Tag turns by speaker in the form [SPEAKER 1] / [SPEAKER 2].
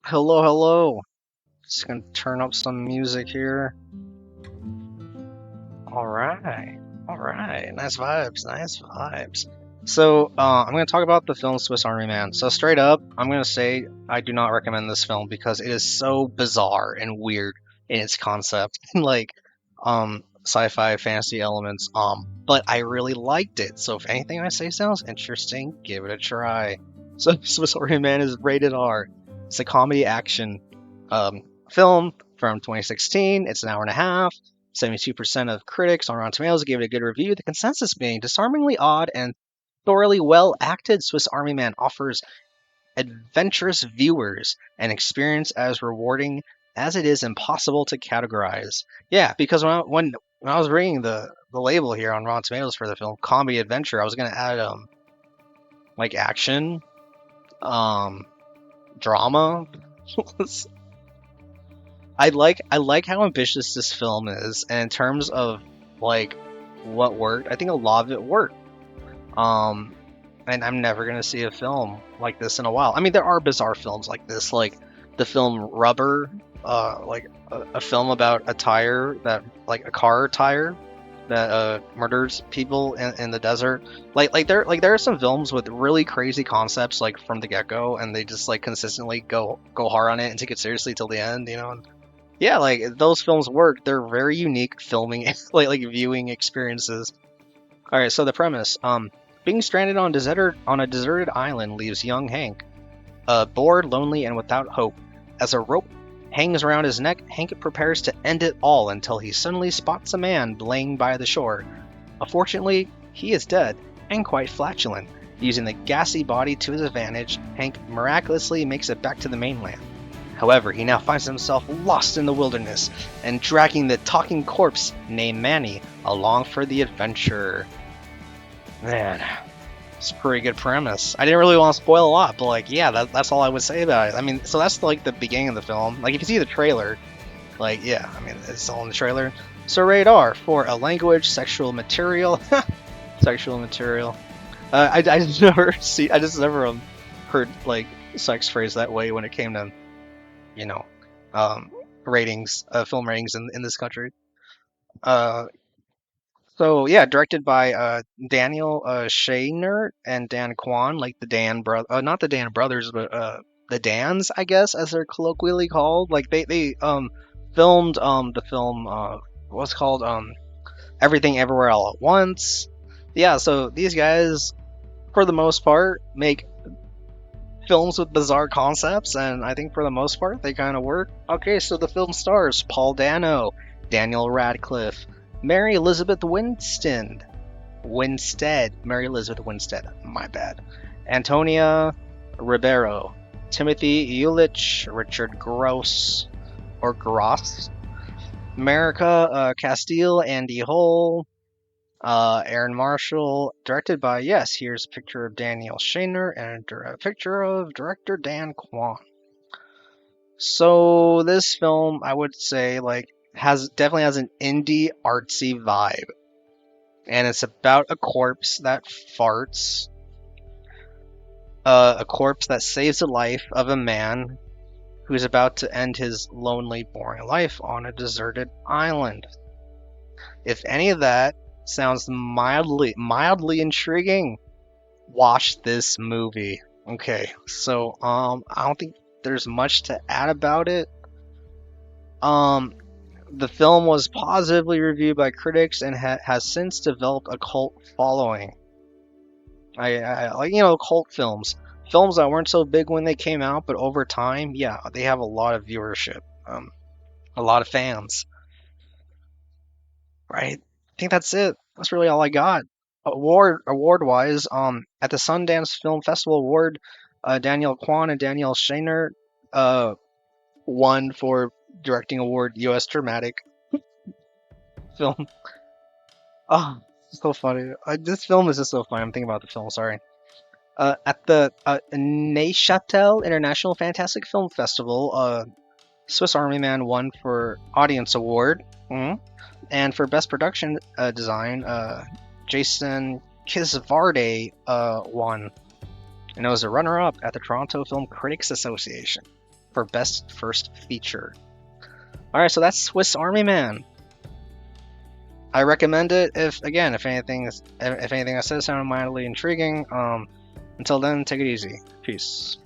[SPEAKER 1] Hello, hello. Just gonna turn up some music here. All right, all right. Nice vibes, nice vibes. I'm gonna talk about the film Swiss Army Man. So, straight up, I'm gonna say I do not recommend this film because it is so bizarre and weird in its concept, like, sci-fi fantasy elements. But I really liked it. So, if anything I say sounds interesting, give it a try. So, Swiss Army Man is rated R. It's a comedy action um, film from 2016. It's an hour and a half. 72% of critics on Rotten Tomatoes gave it a good review, the consensus being disarmingly odd and thoroughly well acted. Swiss Army Man offers adventurous viewers an experience as rewarding as it is impossible to categorize. Yeah, because when I was reading the label here on Rotten Tomatoes for the film, comedy adventure, I was gonna add like action, um, drama. I like how ambitious this film is, and in terms of like what worked, I think a lot of it worked. Um, and I'm never gonna see a film like this in a while. I mean, there are bizarre films like this, like the film Rubber, like a film about a tire that, like a car tire that murders people in the desert. Like there are some films with really crazy concepts like from the get go, and they just like consistently go hard on it and take it seriously till the end, you know. And yeah, like those films work. They're very unique filming, like viewing experiences. All right, so the premise: being stranded on a deserted island leaves young Hank, bored, lonely, and without hope. As a rope hangs around his neck, Hank prepares to end it all until he suddenly spots a man laying by the shore. Unfortunately, he is dead and quite flatulent. Using the gassy body to his advantage, Hank miraculously makes it back to the mainland. However, he now finds himself lost in the wilderness and dragging the talking corpse named Manny along for the adventure. Man, it's a pretty good premise. I didn't really want to spoil a lot, but like, yeah, that's all I would say about it. I mean, so that's like the beginning of the film. Like, if you see the trailer, like, yeah, I mean, it's all in the trailer. So radar for a language, sexual material, sexual material. I just never see, I just never heard like sex phrase that way when it came to you know, um, ratings, film ratings in this country. Uh, so yeah, directed by Daniel Shaner and Dan Kwan, like the Dan brother, not the Dan brothers, but the Dans, I guess, as they're colloquially called. Like they filmed the film what's called Everything Everywhere All at Once. Yeah, so these guys, for the most part, make films with bizarre concepts, and I think for the most part they kind of work. Okay, so the film stars Paul Dano, Daniel Radcliffe, Mary Elizabeth Mary Elizabeth Winstead, my bad, Antonia Ribeiro, Timothy Eulich, Richard Gross, or Gross, America Castile, Andy Hole, Aaron Marshall, directed by, yes, here's a picture of Daniel Shaner and a picture of director Dan Kwan. So this film, I would say, like, definitely has an indie artsy vibe, and it's about a corpse that farts, a corpse that saves the life of a man who's about to end his lonely, boring life on a deserted island. If any of that sounds mildly intriguing, watch this movie. Okay, so I don't think there's much to add about it. Um, the film was positively reviewed by critics and has since developed a cult following. I like, cult films that weren't so big when they came out, but over time, yeah, they have a lot of viewership, a lot of fans. Right? I think that's it. That's really all I got. Award wise, at the Sundance Film Festival Award, Daniel Kwan and Daniel Shaner uh won for directing award U.S. dramatic film. Oh, so funny. This film is just so funny. I'm thinking about the film. Sorry. At the Neuchâtel International Fantastic Film Festival, Swiss Army Man won for Audience Award. Mhm. And for Best Production Design, Jason Kisvarde won, and it was a runner-up at the Toronto Film Critics Association. for Best First Feature. All right, so that's Swiss Army Man. I recommend it if anything I said sounded mildly intriguing. Until then, take it easy. Peace.